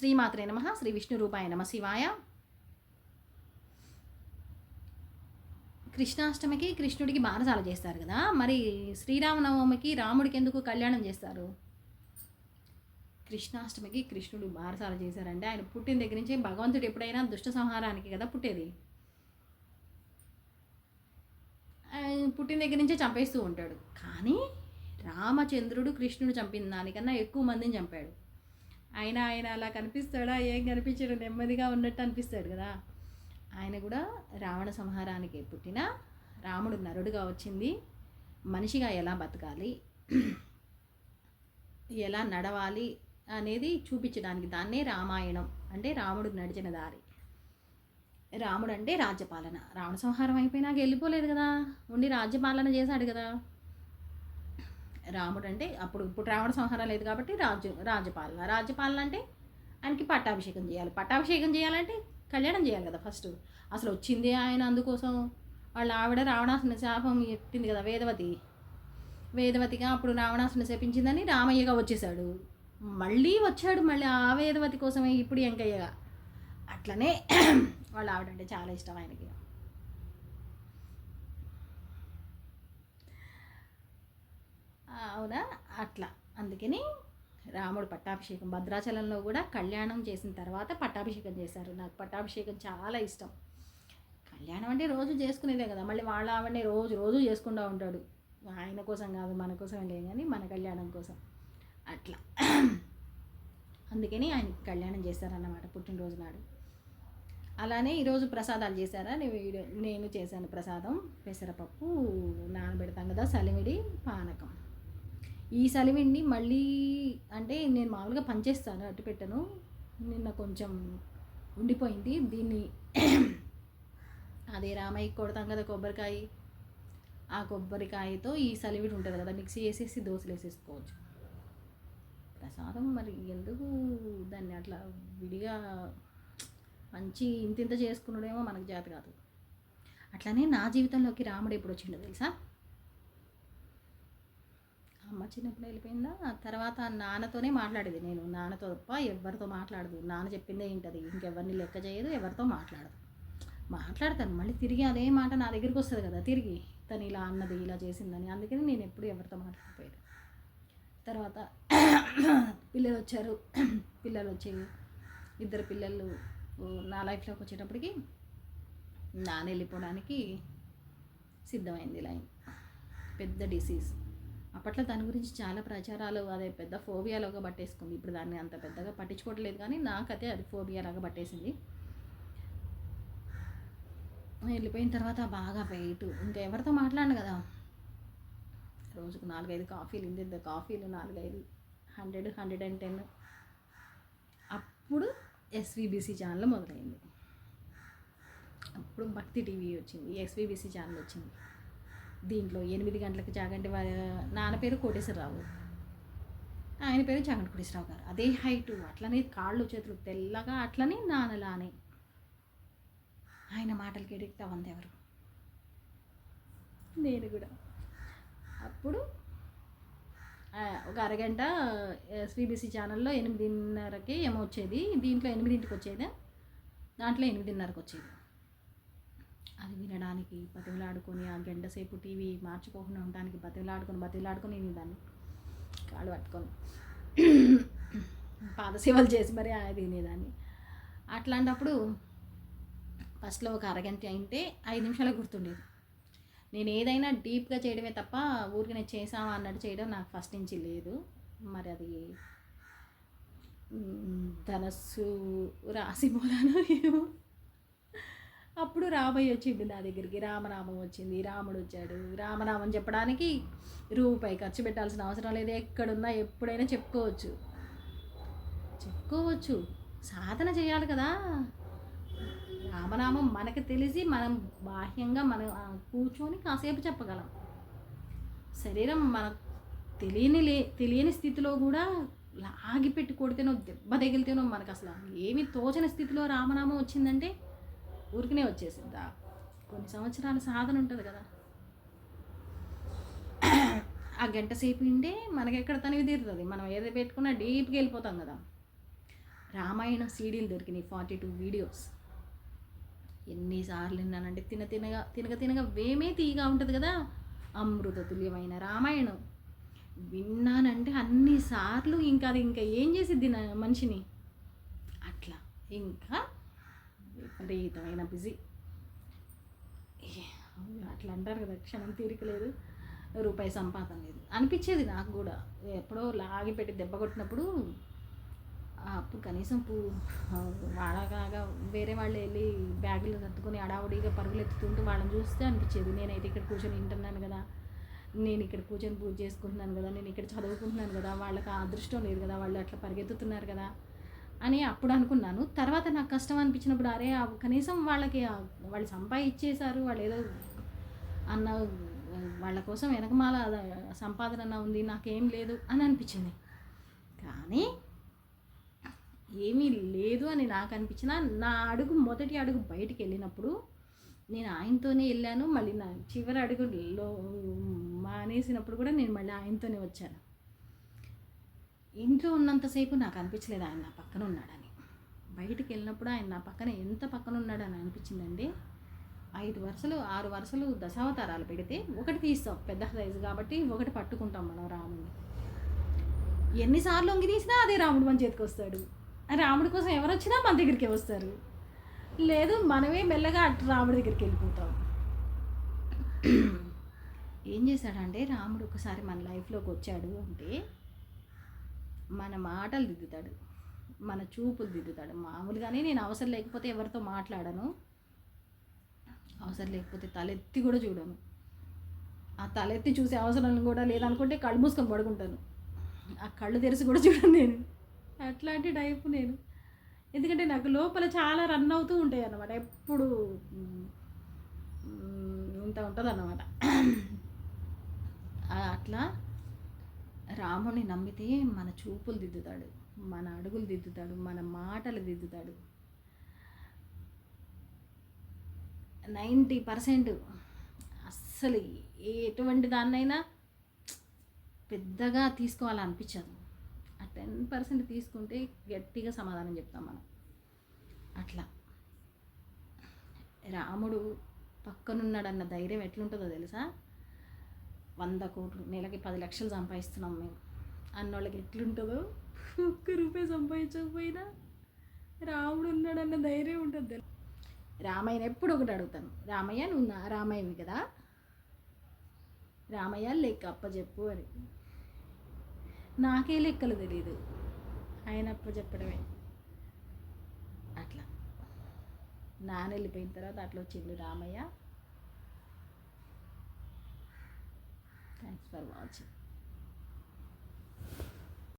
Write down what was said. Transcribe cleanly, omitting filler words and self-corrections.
శ్రీమాత్రే నమః. శ్రీ విష్ణు రూపాయ నమ శివాయ. కృష్ణాష్టమికి కృష్ణుడికి బారసాల చేస్తారు కదా, మరి శ్రీరామనవమికి రాముడికి ఎందుకు కళ్యాణం చేస్తారు? కృష్ణాష్టమికి కృష్ణుడు బారసాల చేశారంటే ఆయన పుట్టిన దగ్గర నుంచి భగవంతుడు ఎప్పుడైనా దుష్ట సంహారానికి కదా పుట్టేది. పుట్టిన దగ్గర నుంచే చంపేస్తూ ఉంటాడు. కానీ రామచంద్రుడు కృష్ణుడు చంపిన దానికన్నా ఎక్కువ మందిని చంపాడు. ఆయన అలా కనిపిస్తాడా? ఏం కనిపించాడు, నెమ్మదిగా ఉన్నట్టు అనిపిస్తాడు కదా. ఆయన కూడా రావణ సంహారానికి పుట్టిన రాముడు నరుడుగా వచ్చింది మనిషిగా ఎలా బతకాలి, ఎలా నడవాలి అనేది చూపించడానికి. దాన్నే రామాయణం అంటే రాముడు నడిచిన దారి. రాముడు అంటే రాజ్యపాలన. రావణ సంహారం అయిపోయినాక వెళ్ళిపోలేదు కదా, ఉండి రాజ్యపాలన చేశాడు కదా. రాముడు అంటే ఇప్పుడు రావణ సంహారం లేదు కాబట్టి రాజ్యపాలన అంటే ఆయనకి పట్టాభిషేకం చేయాలి. పట్టాభిషేకం చేయాలంటే కళ్యాణం చేయాలి కదా ఫస్ట్. అసలు వచ్చింది ఆయన అందుకోసం. వాళ్ళ ఆవిడ రావణాసుని శాపం ఎట్టింది కదా, వేదవతిగా. అప్పుడు రావణాసుని శపించిందని రామయ్యగా వచ్చేసాడు. మళ్ళీ వచ్చాడు ఆ వేదవతి కోసమే ఇప్పుడు వెంకయ్యగా. అట్లనే వాళ్ళ ఆవిడంటే చాలా ఇష్టం ఆయనకి. అవునా, అట్లా. అందుకని రాముడు పట్టాభిషేకం భద్రాచలంలో కూడా కళ్యాణం చేసిన తర్వాత పట్టాభిషేకం చేశారు. నాకు పట్టాభిషేకం చాలా ఇష్టం. కళ్యాణం అంటే రోజు చేసుకునేదే కదా, మళ్ళీ వాళ్ళ ఆవిడని రోజు చేసుకుంటూ ఉంటాడు. ఆయన కోసం కాదు, మన కోసం లేదు కానీ మన కళ్యాణం కోసం అట్లా. అందుకని ఆయన కళ్యాణం చేశారన్నమాట పుట్టినరోజు నాడు. అలానే ఈరోజు ప్రసాదాలు చేశారా? నేను చేశాను ప్రసాదం. పెసరపప్పు నానబెడతాం కదా, సలివిడి పానకం. ఈ సలివిడిని మళ్ళీ అంటే నేను మామూలుగా పంచేస్తాను, అట్టు పెట్టను. నిన్న కొంచెం ఉండిపోయింది. దీన్ని అదే రామయ్యకి కొడతాం కదా కొబ్బరికాయ, ఆ కొబ్బరికాయతో ఈ సలివిడి ఉంటుంది కదా మిక్సీ చేసేసి దోశలు వేసేసుకోవచ్చు. ప్రసాదం మరి ఎందుకు దాన్ని అట్లా విడిగా మంచి ఇంత చేసుకున్నాడేమో మనకు చేత కాదు. అట్లనే నా జీవితంలోకి రాముడు ఎప్పుడు వచ్చిండో తెలుసా? అమ్మ చిన్నప్పుడు వెళ్ళిపోయిందా, తర్వాత నాన్నతోనే మాట్లాడేది. నేను నాన్నతో తప్ప ఎవరితో మాట్లాడదు. నాన్న చెప్పిందే ఏంటది, ఇంకెవరిని లెక్క చేయదు, ఎవరితో మాట్లాడతాను. మళ్ళీ తిరిగి అదే మాట నా దగ్గరికి వస్తుంది కదా, తిరిగి తను ఇలా అన్నది, ఇలా చేసిందని. అందుకని నేను ఎప్పుడు ఎవరితో మాట్లాడిపోయాను. తర్వాత పిల్లలు వచ్చారు. ఇద్దరు పిల్లలు నా లైఫ్లోకి వచ్చేటప్పటికి నాన్న వెళ్ళిపోవడానికి సిద్ధమైంది లైన్. పెద్ద డిసీజ్. అప్పట్లో దాని గురించి చాలా ప్రచారాలు, అదే పెద్ద ఫోబియాలాగా పట్టేసుకుంది. ఇప్పుడు దాన్ని అంత పెద్దగా పట్టించుకోవట్లేదు, కానీ నాకైతే అది ఫోబియాలాగా పట్టేసింది. వెళ్ళిపోయిన తర్వాత బాగా వెయిట్, ఇంకా ఎవరితో మాట్లాడను కదా. రోజుకు 4-5 కాఫీలు, ఇంత కాఫీలు 4-5, 100, 110. అప్పుడు ఎస్వీబీసీ ఛానల్ మొదలైంది. అప్పుడు భక్తి టీవీ వచ్చింది, ఎస్వీబీసీ ఛానల్ వచ్చింది. దీంట్లో 8 గంటలకు చాగంటి నాన్న పేరు కోటేశ్వరరావు, ఆయన పేరు చాగంటి కోటేశ్వరరావు గారు. అదే హైటు, అట్లనే కాళ్ళు చేతులు తెల్లగా, అట్లనే నాన్నలానే. ఆయన మాటలకి ఎడిక్ట్ అవ్వంది ఎవరు? నేను కూడా. అప్పుడు ఒక అరగంట ఎస్వీబీసీ ఛానల్లో 8:30కి ఏమో వచ్చేది, దీంట్లో 8ంటికి వచ్చేది, దాంట్లో 8:30కి వచ్చేది. అది వినడానికి బతిమలాడుకొని, ఆ గంట సేపు టీవీ మార్చుకోకుండా ఉండడానికి బతిమలాడుకొని నేను దాన్ని కాళ్ళు పట్టుకొని పాదసేవలు చేసి మరి అది తినేదాన్ని. అట్లాంటప్పుడు ఫస్ట్లో ఒక అరగంట అయితే 5 నిమిషాలకు గుర్తుండేది. నేను ఏదైనా డీప్గా చేయడమే తప్ప ఊరికి నేను చేసామా అన్నట్టు చేయడం నాకు ఫస్ట్ నుంచి లేదు. మరి అది ధనస్సు రాసి పోలానో ఏమో. అప్పుడు రామయ్య వచ్చింది నా దగ్గరికి, రామనామం వచ్చింది, రాముడు వచ్చాడు. రామనామం చెప్పడానికి రూపాయి ఖర్చు పెట్టాల్సిన అవసరం లేదు. ఎక్కడున్నా ఎప్పుడైనా చెప్పుకోవచ్చు. సాధన చేయాలి కదా. రామనామం మనకు తెలిసి మనం బాహ్యంగా మనం కూర్చొని కాసేపు చెప్పగలం. శరీరం మనకు తెలియని స్థితిలో కూడా లాగిపెట్టి కొడితేనో దెబ్బ తగిలితేనో మనకు అసలు ఏమి తోచని స్థితిలో రామనామం వచ్చిందంటే ఊరికనే వచ్చేసిందా. కొన్ని సంవత్సరాల సాధన ఉంటుంది కదా. ఆ గంట సేపు ఉంటే మనకెక్కడ తనివి తీరుతుంది. మనం ఏదో పెట్టుకున్నా డీప్గా వెళ్ళిపోతాం కదా. రామాయణం సీడీలు దొరికినాయి 42 వీడియోస్. ఎన్నిసార్లు విన్నానంటే తినగా వేమే తీయగా ఉంటుంది కదా, అమృత తుల్యమైన రామాయణం విన్నానంటే అన్నిసార్లు. ఇంకా అది ఇంకా ఏం చేసిద్ది నా మనిషిని. అట్లా ఇంకా విపరీతమైన బిజీ. అట్లా అంటారు కదా, క్షణం తీరిక లేదు, రూపాయి సంపాదన లేదు అనిపించేది నాకు కూడా. ఎప్పుడో లాగి పెట్టి దెబ్బ కొట్టినప్పుడు అప్పుడు కనీసం వాళ్ళగా వేరే వాళ్ళు వెళ్ళి బ్యాగులు సర్దుకొని అడావుడిగా పరుగులు ఎత్తుతుంటూ వాళ్ళని చూస్తే అనిపించేది, నేనైతే ఇక్కడ కూర్చొని వింటున్నాను కదా, నేను ఇక్కడ కూర్చొని పూజ చేసుకుంటున్నాను కదా, నేను ఇక్కడ చదువుకుంటున్నాను కదా, వాళ్ళకి ఆ అదృష్టం లేదు కదా, వాళ్ళు అట్లా పరిగెత్తుతున్నారు కదా అని అప్పుడు అనుకున్నాను. తర్వాత నాకు కష్టం అనిపించినప్పుడు అరే కనీసం వాళ్ళకి వాళ్ళు సంపాదించేశారు, వాళ్ళు ఏదో అన్న వాళ్ళ కోసం వెనకమాల సంపాదన ఉంది, నాకేం లేదు అని అనిపించింది. కానీ ఏమీ లేదు అని నాకు అనిపించిన నా మొదటి అడుగు బయటికి వెళ్ళినప్పుడు నేను ఆయనతోనే వెళ్ళాను. మళ్ళీ నా చివరి అడుగులో మానేసినప్పుడు కూడా నేను మళ్ళీ ఆయనతోనే వచ్చాను. ఇంట్లో ఉన్నంతసేపు నాకు అనిపించలేదు ఆయన నా పక్కన ఉన్నాడని. బయటికి వెళ్ళినప్పుడు ఆయన నా పక్కన ఎంత పక్కన ఉన్నాడని అనిపించిందండి. 5 వరుసలు 6 వరుసలు దశావతారాలు పెడితే ఒకటి తీస్తాం, పెద్ద సైజు కాబట్టి ఒకటి పట్టుకుంటాం మనం రాముడిని. ఎన్నిసార్లు వంగి తీసినా అదే రాముడు మన చేతికి వస్తాడు. రాముడి కోసం ఎవరు వచ్చినా మన దగ్గరికి వస్తారు. లేదు మనమే మెల్లగా అటు రాముడి దగ్గరికి వెళ్ళిపోతాం. ఏం చేశాడంటే రాముడు ఒకసారి మన లైఫ్లోకి వచ్చాడు అంటే మన మాటలు దిద్దుతాడు, మన చూపులు దిద్దుతాడు. మామూలుగానే నేను అవసరం లేకపోతే ఎవరితో మాట్లాడను, అవసరం లేకపోతే తలెత్తి కూడా చూడను. ఆ తలెత్తి చూసే అవసరం కూడా లేదనుకుంటే కళ్ళు మూసుకొని పడుకుంటాను, ఆ కళ్ళు తెరిచి కూడా చూడను నేను. అట్లాంటి టైపు నేను. ఎందుకంటే నాకు లోపల చాలా రన్ అవుతూ ఉంటాయి అన్నమాట, ఎప్పుడు ఇంత ఉంటుంది అన్నమాట. అట్లా రాముని నమ్మితే మన చూపులు దిద్దుతాడు, మన అడుగులు దిద్దుతాడు, మన మాటలు దిద్దుతాడు. 90% అస్సలు ఎటువంటి దాన్నైనా పెద్దగా తీసుకోవాలనిపించదు. ఆ 10% తీసుకుంటే గట్టిగా సమాధానం చెప్తాం మనం. అట్లా రాముడు పక్కనున్నాడన్న ధైర్యం ఎట్లుంటుందో తెలుసా? 100 కోట్లు నెలకి 10 లక్షలు సంపాదిస్తున్నాం మేము అన్నోళ్ళకి ఎట్లుంటుందో, ₹1 సంపాదించకపోయినా రాముడు ఉన్నాడన్న ధైర్యం ఉంటుంది. రామయ్యని ఎప్పుడు ఒకటి అడుగుతాను, రామయ్య నువ్వు నా రామయ్యవి కదా, రామయ్య లెక్క అప్పచెప్పు అని. నాకే లెక్కలు తెలీదు, ఆయన అప్పచెప్పడమే. అట్లా నాన్న వెళ్ళిపోయిన తర్వాత అట్లా వచ్చిండు రామయ్య. Thanks for watching.